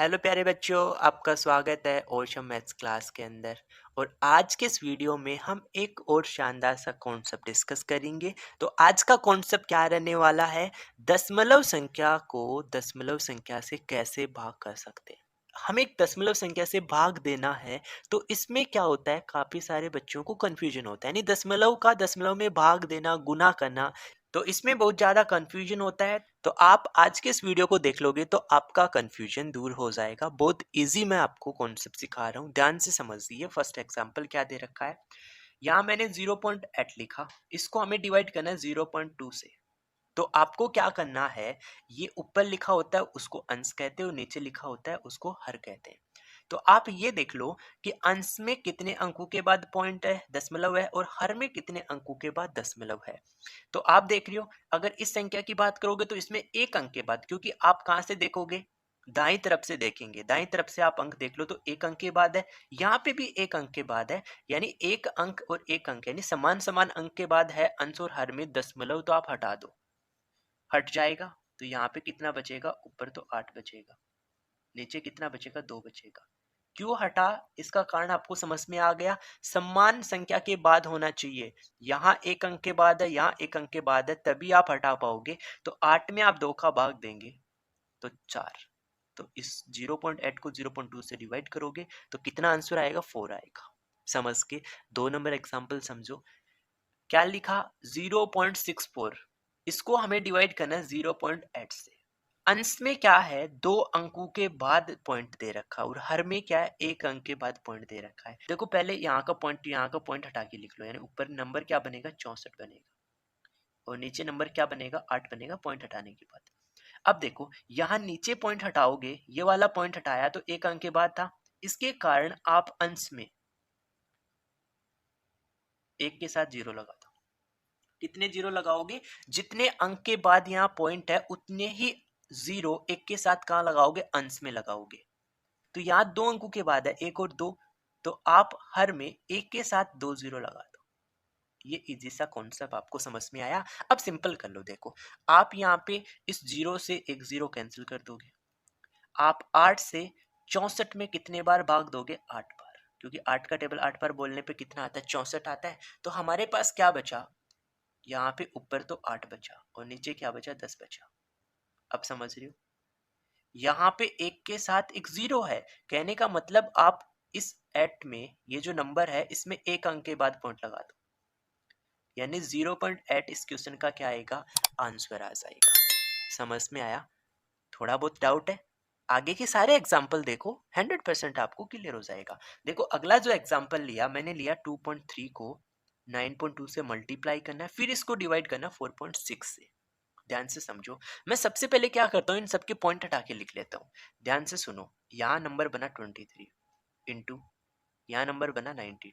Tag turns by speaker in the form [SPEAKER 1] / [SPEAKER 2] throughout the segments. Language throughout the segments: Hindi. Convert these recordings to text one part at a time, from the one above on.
[SPEAKER 1] हेलो प्यारे बच्चों, आपका स्वागत है ओशम मैथ्स क्लास के अंदर। और आज के इस वीडियो में हम एक और शानदार सा कॉन्सेप्ट डिस्कस करेंगे। तो आज का कॉन्सेप्ट क्या रहने वाला है? दशमलव संख्या को दशमलव संख्या से कैसे भाग कर सकते हैं। हमें एक दशमलव संख्या से भाग देना है, तो इसमें क्या होता है, काफी सारे बच्चों को कंफ्यूजन होता है, यानी दशमलव का दशमलव में भाग देना, गुना करना, तो इसमें बहुत ज़्यादा कंफ्यूजन होता है। तो आप आज के इस वीडियो को देख लोगे तो आपका कंफ्यूजन दूर हो जाएगा। बहुत इजी मैं आपको कॉन्सेप्ट सिखा रहा हूँ, ध्यान से समझिए। फर्स्ट एग्जांपल क्या दे रखा है, यहाँ मैंने 0.8 लिखा, इसको हमें डिवाइड करना है 0.2 से। तो आपको क्या करना है, ये ऊपर लिखा होता है उसको अंश कहते हैं और नीचे लिखा होता है उसको हर कहते हैं। तो आप ये देख लो कि अंश में कितने अंकों के बाद पॉइंट है, दशमलव है, और हर में कितने अंकों के बाद दशमलव है। तो आप देख रहे हो, अगर इस संख्या की बात करोगे तो इसमें एक अंक के बाद, क्योंकि आप कहां से देखोगे, दाईं तरफ से देखेंगे, दाईं तरफ से आप अंक देख लो तो एक अंक के बाद है, यहाँ पे भी एक अंक के बाद है, यानी एक अंक और एक अंक, यानी समान समान अंक के बाद है अंश और हर में दशमलव। तो आप हटा दो, हट जाएगा, तो यहाँ पे कितना बचेगा, ऊपर तो 8 बचेगा, नीचे कितना बचेगा, 2 बचेगा। क्यों हटा, इसका कारण आपको समझ में आ गया। समान संख्या के बाद होना चाहिए, यहाँ एक अंक के बाद है, यहाँ एक अंक के बाद है, तभी आप हटा पाओगे। तो 8 में आप 2 का भाग देंगे तो 4। तो इस 0.8 को 0.2 से डिवाइड करोगे तो कितना आंसर आएगा, 4 आएगा। समझ के 2 नंबर एग्जाम्पल समझो। क्या लिखा, 0.64, इसको हमें डिवाइड करना है 0.8 से। अंश में क्या है, 2 अंकों के बाद पॉइंट दे रखा है, और हर में क्या है, एक अंक के बाद पॉइंट दे रखा है। देखो पहले यहाँ का पॉइंट हटा के लिख लो, यानी ऊपर नंबर क्या बनेगा, 64 बनेगा, और नीचे नंबर क्या बनेगा, 8 बनेगा, पॉइंट हटाने के बाद। अब देखो यहाँ नीचे पॉइंट हटाओगे, ये वाला पॉइंट हटाया तो एक अंक के बाद था, इसके कारण आप अंश में एक के साथ जीरो लगा दो। कितने जीरो लगाओगे, जितने अंक के बाद यहाँ पॉइंट है उतने ही जीरो एक के साथ कहाँ लगाओगे, अंश में लगाओगे। तो यहाँ 2 अंकों के बाद है, 1 और 2, तो आप हर में एक के साथ 2 जीरो लगा दो। ये इजी सा कॉन्सेप्ट आपको समझ में आया। अब सिंपल कर लो, देखो आप यहाँ पे इस जीरो से एक जीरो कैंसिल कर दोगे। आप 8 से 64 में कितने बार भाग दोगे, 8 बार, क्योंकि 8 का टेबल 8 बार बोलने पे कितना आता है, 64 आता है। तो हमारे पास क्या बचा, यहाँ पे ऊपर तो 8 बचा और नीचे क्या बचा, 10 बचा। अब समझ रही हो, यहाँ पे एक के साथ एक जीरो है, कहने का मतलब आप इस एट में ये जो नंबर है इसमें एक अंक के बाद पॉइंट लगा दो, यानी 0.8 इस क्वेश्चन का क्या आएगा, आंसर आ जाएगा। समझ में आया? थोड़ा बहुत डाउट है, आगे के सारे एग्जाम्पल देखो, 100% आपको क्लियर हो जाएगा। देखो अगला जो एग्जाम्पल लिया मैंने, लिया 2.3 को 9.2 से मल्टीप्लाई करना है, फिर इसको डिवाइड करना 4.6 से। ध्यान से समझो, मैं सबसे पहले क्या करता हूँ, इन सबके पॉइंट हटा के लिख लेता हूँ। ध्यान से सुनो, यहाँ नंबर बना 23 इंटू यहाँ नंबर बना 92,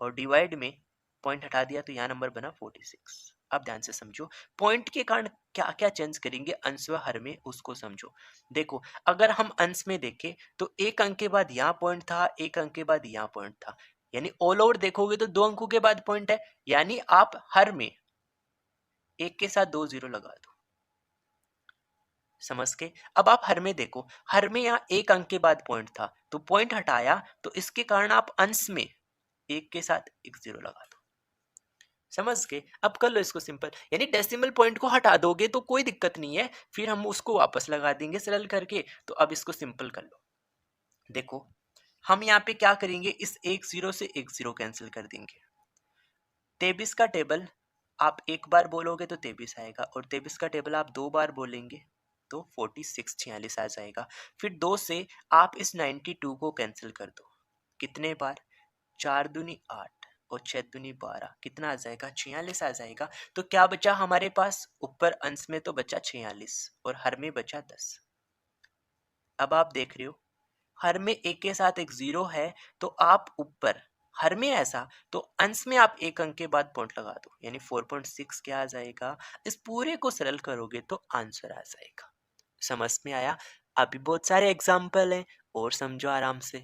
[SPEAKER 1] और डिवाइड में पॉइंट हटा दिया तो यहाँ नंबर बना 46। अब ध्यान से समझो, पॉइंट के कारण क्या क्या चेंज करेंगे अंश व हर में, उसको समझो। देखो अगर हम अंश में देखें तो एक अंक के बाद यहाँ पॉइंट था, एक अंक के बाद यहाँ पॉइंट था, यानी ऑल ओवर देखोगे तो 2 अंकों के बाद पॉइंट है, यानी आप हर में एक के साथ 2 जीरो लगा दो। समझ के अब आप हर में देखो, हर में यहाँ एक अंक के बाद पॉइंट था, तो पॉइंट हटाया तो इसके कारण आप अंश में एक के साथ एक जीरो लगा दो। समझ के अब कर लो इसको सिंपल, यानी डेसिमल पॉइंट को हटा दोगे तो कोई दिक्कत नहीं है, फिर हम उसको वापस लगा देंगे सरल करके। तो अब इसको सिंपल कर लो। देखो हम यहाँ पे क्या करेंगे, इस एक जीरो से एक जीरो कैंसिल कर देंगे। 23 का टेबल आप एक बार बोलोगे तो 23 आएगा, और 23 का टेबल आप 2 बार बोलेंगे तो 46 46 आ जाएगा। फिर 2 से आप इस 92 को कैंसिल कर दो, कितने बार, 4 दूनी 8 और 6 दूनी 12, कितना आ जाएगा, 46 आ जाएगा। तो क्या बचा हमारे पास, ऊपर अंश में तो बचा 46 और हर में बचा 10। अब आप देख रहे हो हर में एक के साथ एक जीरो है, तो आप ऊपर हर में ऐसा, तो अंश में आप एक अंक के बाद पॉइंट लगा दो, यानी 4.6 क्या आ जाएगा। इस पूरे को सरल करोगे तो आंसर आ जाएगा। समझ में आया? अभी बहुत सारे एग्जाम्पल हैं और समझो आराम से।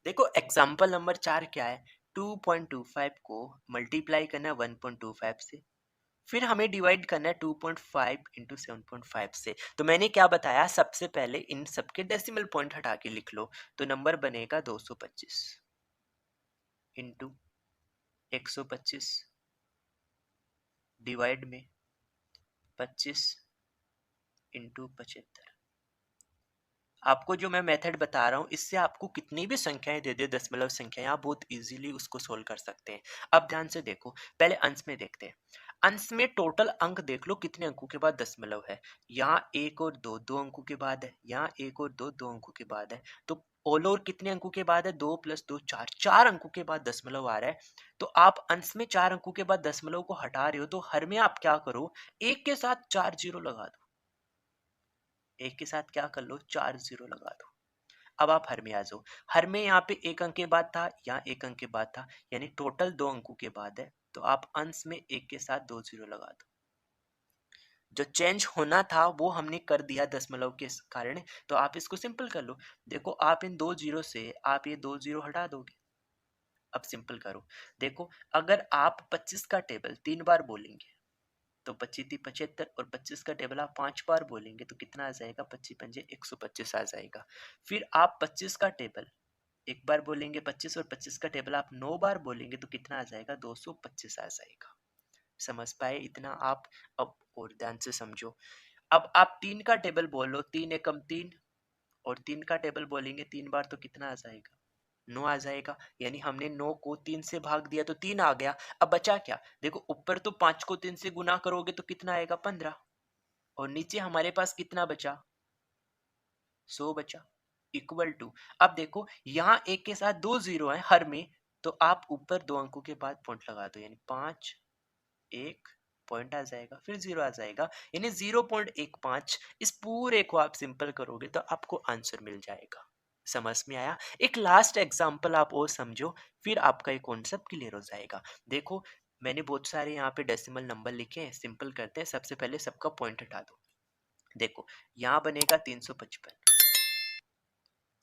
[SPEAKER 1] देखो एग्जाम्पल नंबर 4 क्या है, 2.25 को मल्टीप्लाई करना 1.25 से, फिर हमें डिवाइड करना है 2.5 इंटू 7.5 से। तो मैंने क्या बताया, सबसे पहले इन सबके डेसिमल पॉइंट हटा के लिख लो। तो नंबर बनेगा 225 इंटू 125 डिवाइड में 25 इंटू 75। आपको जो मैं मेथड बता रहा हूँ, इससे आपको कितनी भी संख्याएं दे दे, दशमलव संख्याएं, आप बहुत इजीली उसको सोल्व कर सकते हैं। अब ध्यान से देखो, पहले अंश में देखते हैं। अंश में टोटल अंक देख लो, कितने अंकों के बाद दशमलव है। यहाँ एक और दो, दो अंकों के बाद है। यहाँ एक और दो, दो अंकों के बाद है। तो ऑल ओवर कितने अंकों के बाद है, 2 + 2 4, 4 अंकों के बाद दशमलव आ रहा है। तो आप अंश में 4 अंकों के बाद दशमलव को हटा रहे हो, तो हर में आप क्या करो, एक के साथ 4 जीरो लगा दो। एक के साथ क्या कर लो, 4 जीरो लगा दो। अब आप हर में आ जाओ। हर में यहाँ पे एक अंक के बाद था, यहाँ एक अंक के बाद था, यानी टोटल 2 अंकों के बाद है। तो आप अंश में एक के साथ 2 जीरो लगा दो। जो चेंज होना था वो हमने कर दिया दशमलव के कारण। तो आप इसको सिंपल कर लो। देखो, आप इन 2 जीरो से आप ये 2 जीरो हटा दोगे। अब सिंपल करो। देखो, अगर आप 25 का टेबल 3 बार बोलेंगे तो 25×3 = 75, और 25 का टेबल आप 5 बार बोलेंगे तो कितना आ जाएगा, 25×5 = 125 आ जाएगा। फिर आप 25 का टेबल एक बार बोलेंगे 25, और 25 का टेबल आप 9 बार बोलेंगे तो कितना आ जाएगा, 225 आ जाएगा। समझ पाए इतना आप? अब और ध्यान से समझो। अब आप 3 का टेबल बोलो, 3 एकम 3, और 3 का टेबल बोलेंगे 3 बार तो कितना आ जाएगा, 9 आ जाएगा। यानी हमने 9 को 3 से भाग दिया तो 3 आ गया। अब बचा क्या, देखो ऊपर तो 5 को 3 से गुना करोगे तो कितना आएगा, 15, और नीचे हमारे पास कितना बचा, 100 बचा, इक्वल टू। अब देखो, यहाँ एक के साथ 2 जीरो है हर में, तो आप ऊपर 2 अंकों के बाद पॉइंट लगा दो, यानी 5 1 पॉइंट आ जाएगा, फिर 0 आ जाएगा, यानी 0.15। इस पूरे को आप सिंपल करोगे तो आपको आंसर मिल जाएगा। समझ में आया? एक लास्ट एग्जांपल आप और समझो, फिर आपका ये कॉन्सेप्ट क्लियर हो जाएगा। देखो, मैंने बहुत सारे यहाँ पे डेसिमल नंबर लिखे हैं, सिंपल करते हैं। सबसे पहले सबका पॉइंट हटा दो। देखो, यहाँ बनेगा 355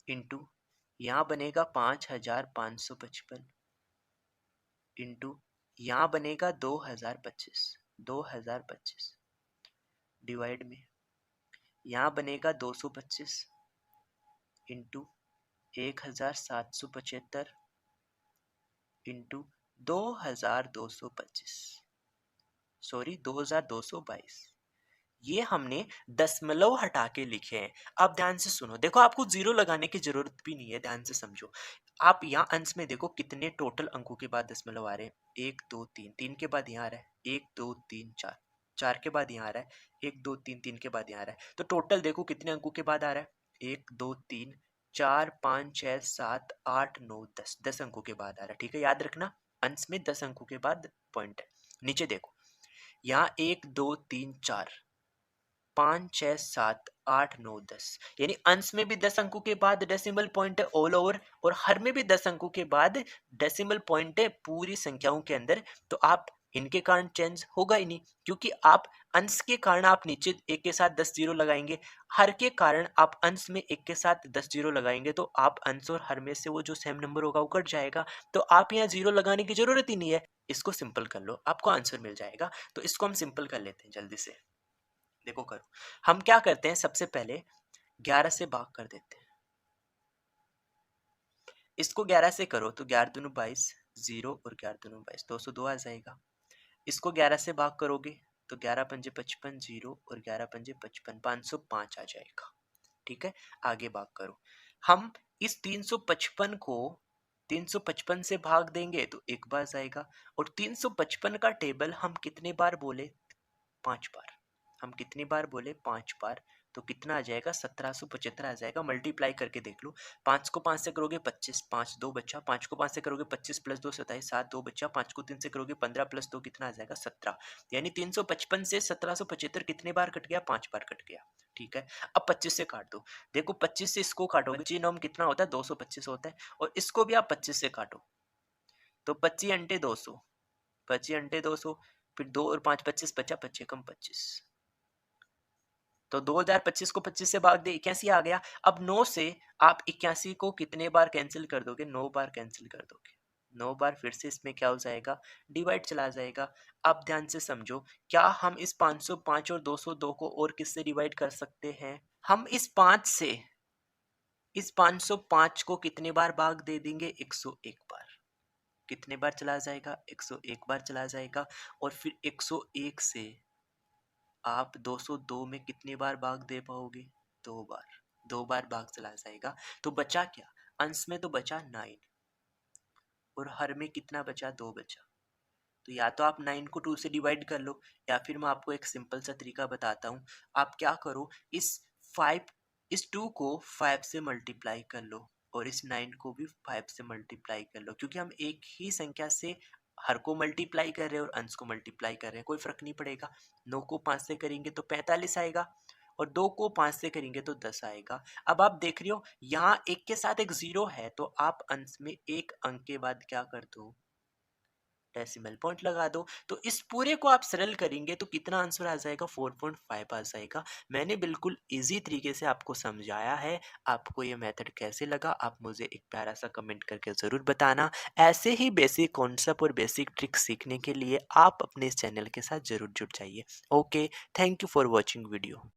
[SPEAKER 1] इंटू, यहाँ बनेगा 5555 इंटू, यहाँ बनेगा 2025 डिवाइड में, यहाँ बनेगा 225 इंटू 1775 इंटू 2225, सॉरी 2222। ये हमने दशमलव हटा के लिखे हैं। अब ध्यान से सुनो, देखो आपको जीरो लगाने की जरूरत भी नहीं है, ध्यान से समझो। आप यहाँ अंश में देखो कितने टोटल अंकों के बाद दशमलव आ रहे हैं, 1 2 3, 3 के बाद यहाँ आ रहा है 1 2 3 4, 4 के बाद यहाँ आ रहा है 1 2 3, 3 के बाद यहाँ आ रहा है। तो टोटल देखो कितने अंकों के बाद आ रहा है, 1 2 3 4 5 6 7 8 9 10, 10 अंकों के बाद आ रहा है। ठीक है, याद रखना, अंश में 10 अंकों के बाद पॉइंट है। नीचे देखो, यहाँ 1 2 3 4 5 6 7 8 9 10, यानी अंश में भी 10 अंकों के बाद डेसिमल पॉइंट है ऑल ओवर, और हर में भी 10 अंकों के बाद डेसिमल पॉइंट है पूरी संख्याओं के अंदर। तो आप इनके कारण चेंज होगा ही नहीं, क्योंकि आप अंश के कारण आप नीचे एक के साथ 10 जीरो लगाएंगे, हर के कारण आप अंश में एक के साथ 10 जीरो लगाएंगे, तो आप अंश और हर में से वो जो सेम नंबर होगा वो कट जाएगा। तो आप यहाँ जीरो लगाने की जरूरत ही नहीं है। इसको सिंपल कर लो, आपको आंसर मिल जाएगा। तो इसको हम सिंपल कर लेते हैं जल्दी से। देखो करो, हम क्या करते हैं, सबसे पहले 11 से भाग कर देते हैं। इसको 11 से करो तो 11 दूनी 22, 0 और 11 दूनी 22, 202 आ जाएगा। इसको 11 से भाग करोगे तो 11 पंजे 55, 0 और 11 पंजे 55, 505 आ जाएगा। ठीक है, आगे भाग करो। हम इस 355 को 355 से भाग देंगे तो एक बार जाएगा, और 355 का टेबल हम कितने बार बोले, 5 बार। हम कितनी बार बोले, 5 बार। तो कितना आ जाएगा, 1775 आ जाएगा। मल्टीप्लाई करके देख लो, 5 को 5 से करोगे 25, 5 2 बच्चा, 5 को 5 से करोगे 25 + 2 27, 7 2 बच्चा, 5 को 3 से करोगे 15 + 2 कितना आ जाएगा, 17। यानी 355 से 1775 कितने बार कट गया, 5 बार कट गया। ठीक है, अब 25 से काट दो। देखो 25 से इसको काटोगे, 25 नॉम कितना होता है, 225 होता है, और इसको भी आप 25 से काटो तो 25 अंटे 200, 25 अंटे 200, फिर 2 और 5 25 बचा, 25 कम 25। तो 2025 को 25 से भाग दे, 81 आ गया। अब 9 से आप 81 को कितने बार कैंसिल कर दोगे, 9 बार कैंसिल कर दोगे। 9 बार फिर से इसमें क्या हो जाएगा, डिवाइड चला जाएगा। अब ध्यान से समझो, क्या हम इस 505 और 202 को और किससे डिवाइड कर सकते हैं? हम इस 505 को कितने बार भाग दे देंगे? 101 बार। कितने बार चला जाएगा? 101 बार चला जाएगा। और फिर 101 से आप 202 में कितने बार भाग दे पाओगे? 2 बार। 2 बार भाग चला जाएगा। तो बचा क्या? अंश में तो बचा 9 और हर में कितना बचा? 2 बचा। तो या तो आप 9 को 2 से डिवाइड कर लो, या फिर मैं आपको एक सिंपल सा तरीका बताता हूँ। आप क्या करो, इस 2 को 5 से मल्टीप्लाई कर लो और इस 9 को भी 5 से मल्टीप्लाई कर लो, क्योंकि हम एक ही संख्या से हर को मल्टीप्लाई कर रहे हैं और अंश को मल्टीप्लाई कर रहे हैं, कोई फर्क नहीं पड़ेगा। 9 को 5 से करेंगे तो 45 आएगा और 2 को 5 से करेंगे तो 10 आएगा। अब आप देख रहे हो यहाँ एक के साथ एक जीरो है, तो आप अंश में एक अंक के बाद क्या कर दो? डेसिमल पॉइंट लगा दो। तो इस पूरे को आप सरल करेंगे तो कितना आंसर आ जाएगा? 4.5 आ जाएगा। मैंने बिल्कुल इजी तरीके से आपको समझाया है। आपको ये मेथड कैसे लगा, आप मुझे एक प्यारा सा कमेंट करके ज़रूर बताना। ऐसे ही बेसिक कॉन्सेप्ट और बेसिक ट्रिक सीखने के लिए आप अपने इस चैनल के साथ ज़रूर जुड़ जाइए। Okay, thank you for watching video.